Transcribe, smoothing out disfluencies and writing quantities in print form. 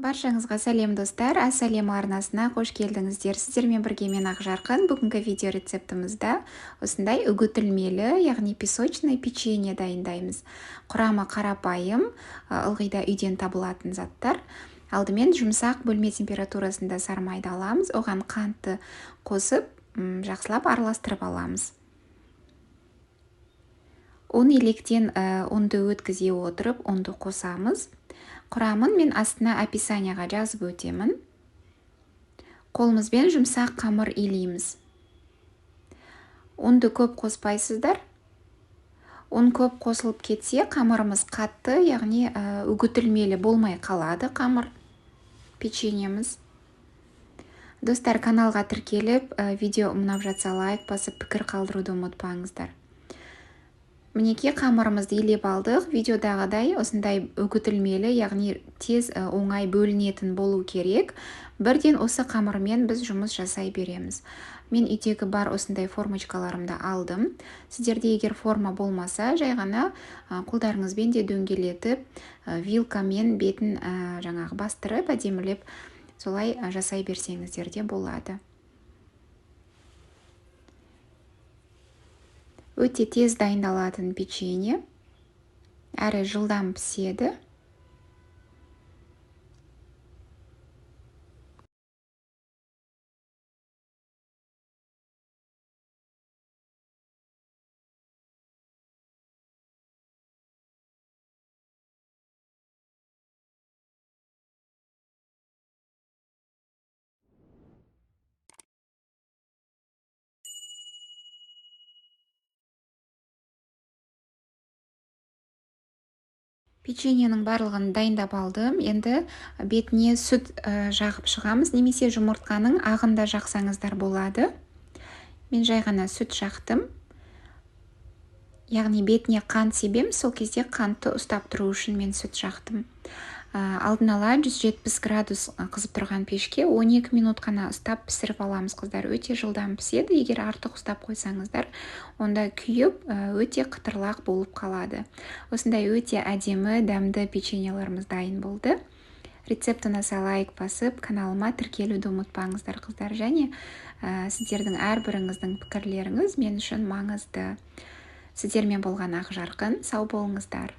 Баршаңызға сәлем достар, Ассалем арнасына қош келдіңіздер. Сіздермен бірге мен Ақжарқын. Бүгінгі видео рецептімізді осындай үгітілмелі, яғни песочное печенье дайындаймыз. Құрамы қарапайым, ылғида үйден табылатын заттар. Алдымен жұмсақ бөлме температурасында сармайды аламыз. Оған қантты қосып, жақсылап араластырып аламыз. Он електен ұнды өткізе отырып, ұнды қосамыз. Құрамын мен астына описанияға жазып өтемін. Қолымызбен жұмсақ қамыр илейміз. Ұнды көп қоспайсыздар. Ұн көп қосылып кетсе, қамырымыз қатты, яғни үгітілмелі болмай қалады қамыр печеньеміз. Достар, каналға тіркеліп, видео ұнап жатса лайк басып, пікір қалдыруды ұмытпаңыздар. Мінеке қамырымызды илеп алдық. Видеодағыдай осындай үгітілмелі, яғни тез оңай бөлінетін болу керек. Бірден осы қамырмен біз жұмыс жасай береміз. Мен үйдегі бар осындай формочкаларымды алдым. Сіздерде егер форма болмаса, жай ғана қолдарыңызбен де дөңгелетіп, вилкамен бетін жаңағы бастырып, әдемілеп солай жасай берсеңіздер де болады. Өте тез дайындалатын печенье, әрі жылдам піседі. Печеньенің барлығын дайындап алдым. Енді бетіне сүт жағып шығамыз, немесе жұмыртқаның ағында жақсаңыздар болады. Мен жай ғана сүт жақтым. Яғни бетіне қант себем, сол кезде қантты ұстап тұру үшін мен сүт жақтым. Алдын ала 170 градус қызып тұрған пешке 12 минут қана ұстап пісіріп аламыз, қыздар. Өте жылдам піседі. Егер артық ұстап қойсаңыздар, онда күйіп, өте қытырлақ болып қалады. Осындай өте әдемі, дәмді печеньелеріміз дайын болды. Рецепт ұнаса лайк басып, каналыма тіркелуді ұмытпаңыздар, қыздар. Және сіздердің әрбіріңіздің пікірлеріңіз мен үшін маңызды. Сіздермен болған Ақжарқын, сау болыңыздар.